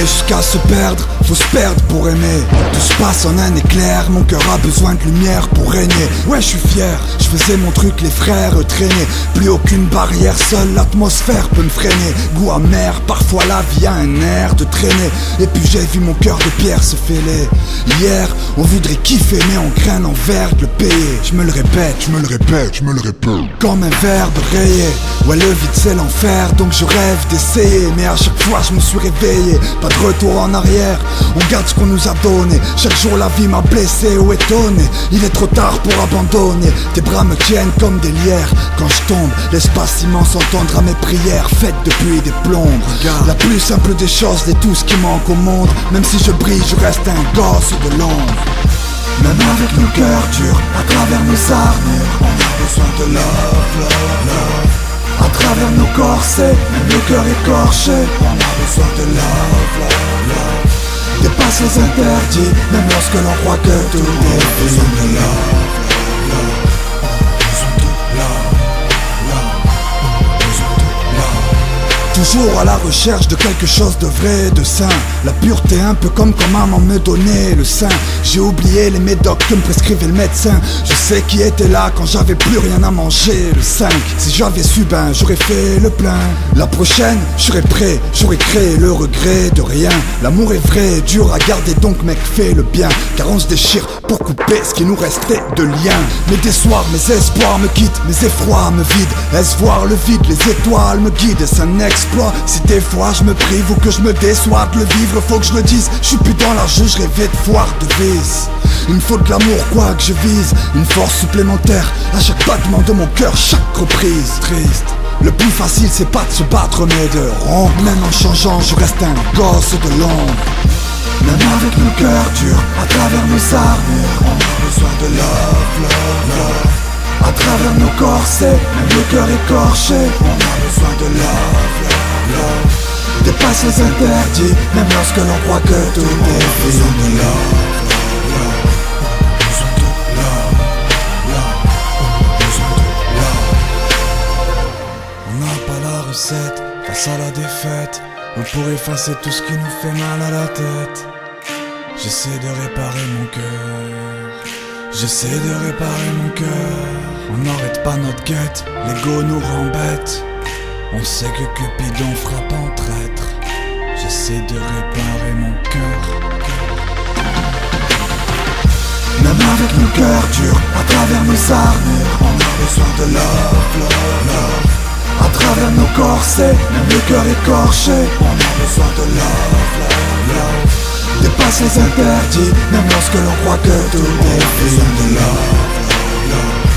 Aimer jusqu'à se perdre, faut se perdre pour aimer. Tout se passe en un éclair, mon cœur a besoin de lumière pour régner. Ouais, je suis fier, je faisais mon truc, les frères traînaient. Plus aucune barrière, seule l'atmosphère peut me freiner. Goût amer, parfois la vie a un air de traîner. Et puis j'ai vu mon cœur de pierre se fêler. Hier, on voudrait kiffer mais on craint l'envers de le payer. Je me le répète, je me le répète, je me le répète. Comme un verbe rayé, ouais le vide c'est l'enfer. Donc je rêve d'essayer, mais à chaque fois je me suis réveillé. Pas de retour en arrière, on garde ce qu'on nous a donné. Chaque jour la vie m'a blessé ou étonné. Il est trop tard pour abandonner. Tes bras me tiennent comme des lierres. Quand je tombe, l'espace immense entendra mes prières faites depuis des plombes. Regarde, la plus simple des choses est tout ce qui manque au monde. Même si je brille, je reste un gosse de l'ombre. Même avec nos cœurs durs, à travers nos armures, on a besoin de love, love, love. À travers nos corsets, même le cœur écorché, on a besoin de love, love, love. Dépasse les interdits, même lorsque l'on croit que tout est besoin de love, love, love. Toujours à la recherche de quelque chose de vrai, de sain. La pureté un peu comme quand maman me donnait le sein. J'ai oublié les médocs que me prescrivait le médecin. Je sais qui était là quand j'avais plus rien à manger le 5. Si j'avais su ben j'aurais fait le plein. La prochaine je serais prêt, j'aurais créé le regret de rien. L'amour est vrai, dur à garder donc mec fais le bien. Car on se déchire pour couper ce qui nous restait de lien. Mais des soirs mes espoirs me quittent, mes effrois me vident. Est-ce voir le vide, les étoiles me guident, c'est un exploit. Si des fois je me prive ou que je me déçois de le vivre, faut que je le dise. Je suis plus dans la jeu, je rêvais de foire de vis. Il me faut de l'amour quoi que je vise. Une force supplémentaire à chaque battement de mon cœur, chaque reprise. Triste. Le plus facile c'est pas de se battre mais de rompre. Même en changeant je reste un gosse de l'ombre. Même avec nos cœurs durs, à travers nos armures, on a besoin de love, love, love. À travers nos corsets, même le cœur écorché, on a besoin de love, love, love. Dépasse les interdits, même lorsque l'on croit que tout est besoin de love, love, love. Besoin de love, love. Besoin de love. On n'a pas la recette face à la défaite. On pourrait effacer tout ce qui nous fait mal à la tête. J'essaie de réparer mon cœur. J'essaie de réparer mon cœur. On n'arrête pas notre quête, l'ego nous rend bêtes. On sait que Cupidon frappe en traître. J'essaie de réparer mon cœur. Même avec nos cœurs durs, à travers nos armures, on a besoin de love, love, love. À travers nos corsets, même le cœur écorché, on a besoin de love, love, love. Dépasse les interdits, même lorsque l'on croit que tout est besoin de love, love, love.